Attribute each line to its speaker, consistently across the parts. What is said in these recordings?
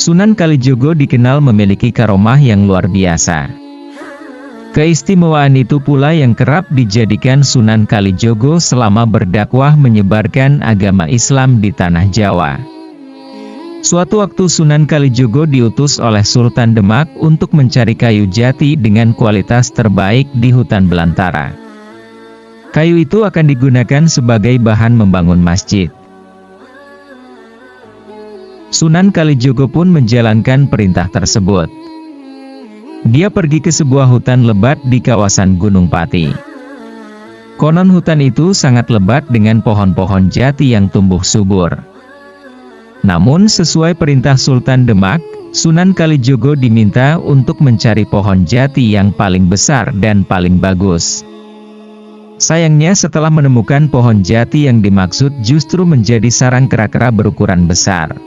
Speaker 1: Sunan Kalijogo dikenal memiliki karomah yang luar biasa. Keistimewaan itu pula yang kerap dijadikan Sunan Kalijogo selama berdakwah menyebarkan agama Islam di tanah Jawa. Suatu waktu Sunan Kalijogo diutus oleh Sultan Demak untuk mencari kayu jati dengan kualitas terbaik di hutan belantara. Kayu itu akan digunakan sebagai bahan membangun masjid. Sunan Kalijogo pun menjalankan perintah tersebut. Dia pergi ke sebuah hutan lebat di kawasan Gunung Pati. Konon hutan itu sangat lebat dengan pohon-pohon jati yang tumbuh subur. Namun sesuai perintah Sultan Demak, Sunan Kalijogo diminta untuk mencari pohon jati yang paling besar dan paling bagus. Sayangnya setelah menemukan pohon jati yang dimaksud justru menjadi sarang kera-kera berukuran besar.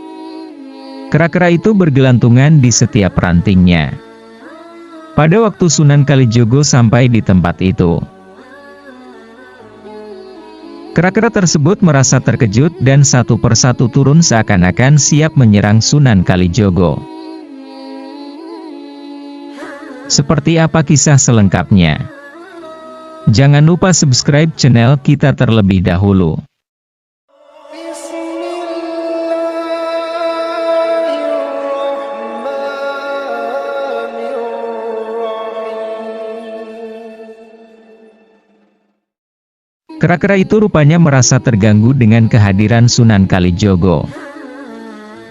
Speaker 1: Kera-kera itu bergelantungan di setiap rantingnya. Pada waktu Sunan Kalijogo sampai di tempat itu, kera-kera tersebut merasa terkejut dan satu persatu turun seakan-akan siap menyerang Sunan Kalijogo. Seperti apa kisah selengkapnya? Jangan lupa subscribe channel kita terlebih dahulu. Kera-kera itu rupanya merasa terganggu dengan kehadiran Sunan Kalijogo.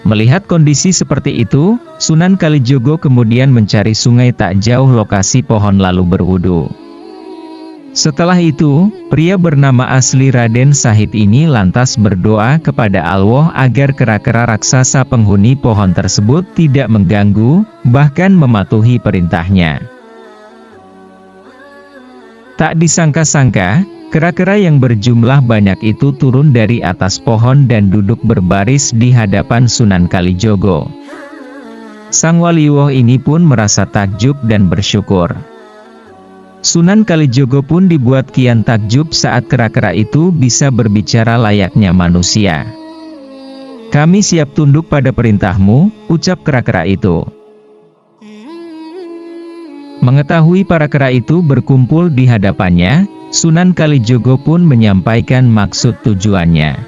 Speaker 1: Melihat kondisi seperti itu, Sunan Kalijogo kemudian mencari sungai tak jauh lokasi pohon lalu berwudu. Setelah itu, pria bernama asli Raden Sahid ini lantas berdoa kepada Allah agar kera-kera raksasa penghuni pohon tersebut tidak mengganggu, bahkan mematuhi perintahnya. Tak disangka-sangka, kera-kera yang berjumlah banyak itu turun dari atas pohon dan duduk berbaris di hadapan Sunan Kalijogo. Sang Waliwuh ini pun merasa takjub dan bersyukur. Sunan Kalijogo pun dibuat kian takjub saat kera-kera itu bisa berbicara layaknya manusia. "Kami siap tunduk pada perintahmu," ucap kera-kera itu. Mengetahui para kera itu berkumpul di hadapannya, Sunan Kalijogo pun menyampaikan maksud tujuannya.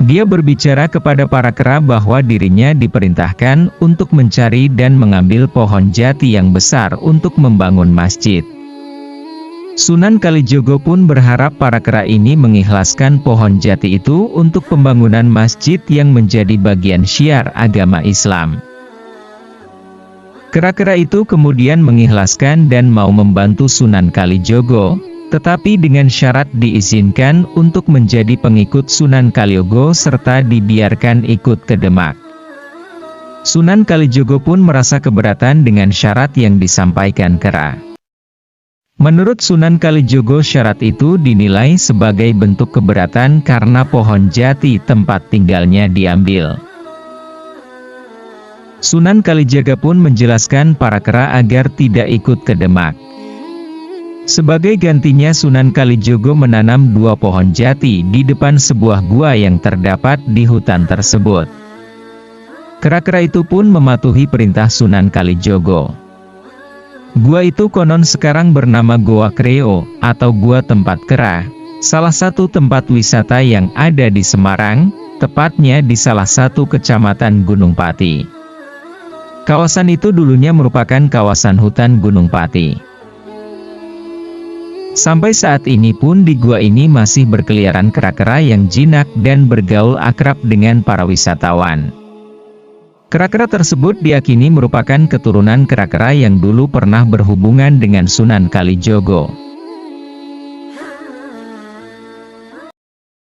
Speaker 1: Dia berbicara kepada para kera bahwa dirinya diperintahkan untuk mencari dan mengambil pohon jati yang besar untuk membangun masjid. Sunan Kalijogo pun berharap para kera ini mengikhlaskan pohon jati itu untuk pembangunan masjid yang menjadi bagian syiar agama Islam. Kera-kera itu kemudian mengikhlaskan dan mau membantu Sunan Kalijogo, tetapi dengan syarat diizinkan untuk menjadi pengikut Sunan Kalijogo serta dibiarkan ikut ke Demak. Sunan Kalijogo pun merasa keberatan dengan syarat yang disampaikan kera. Menurut Sunan Kalijogo, syarat itu dinilai sebagai bentuk keberatan karena pohon jati tempat tinggalnya diambil. Sunan Kalijaga pun menjelaskan para kera agar tidak ikut ke Demak. Sebagai gantinya Sunan Kalijogo menanam 2 pohon jati di depan sebuah gua yang terdapat di hutan tersebut. Kera-kera itu pun mematuhi perintah Sunan Kalijogo. Gua itu konon sekarang bernama Goa Kreo, atau Gua Tempat Kera, salah satu tempat wisata yang ada di Semarang, tepatnya di salah satu kecamatan Gunung Pati. Kawasan itu dulunya merupakan kawasan hutan Gunung Pati. Sampai saat ini pun di gua ini masih berkeliaran kera-kera yang jinak dan bergaul akrab dengan para wisatawan. Kera-kera tersebut diyakini merupakan keturunan kera-kera yang dulu pernah berhubungan dengan Sunan Kalijogo.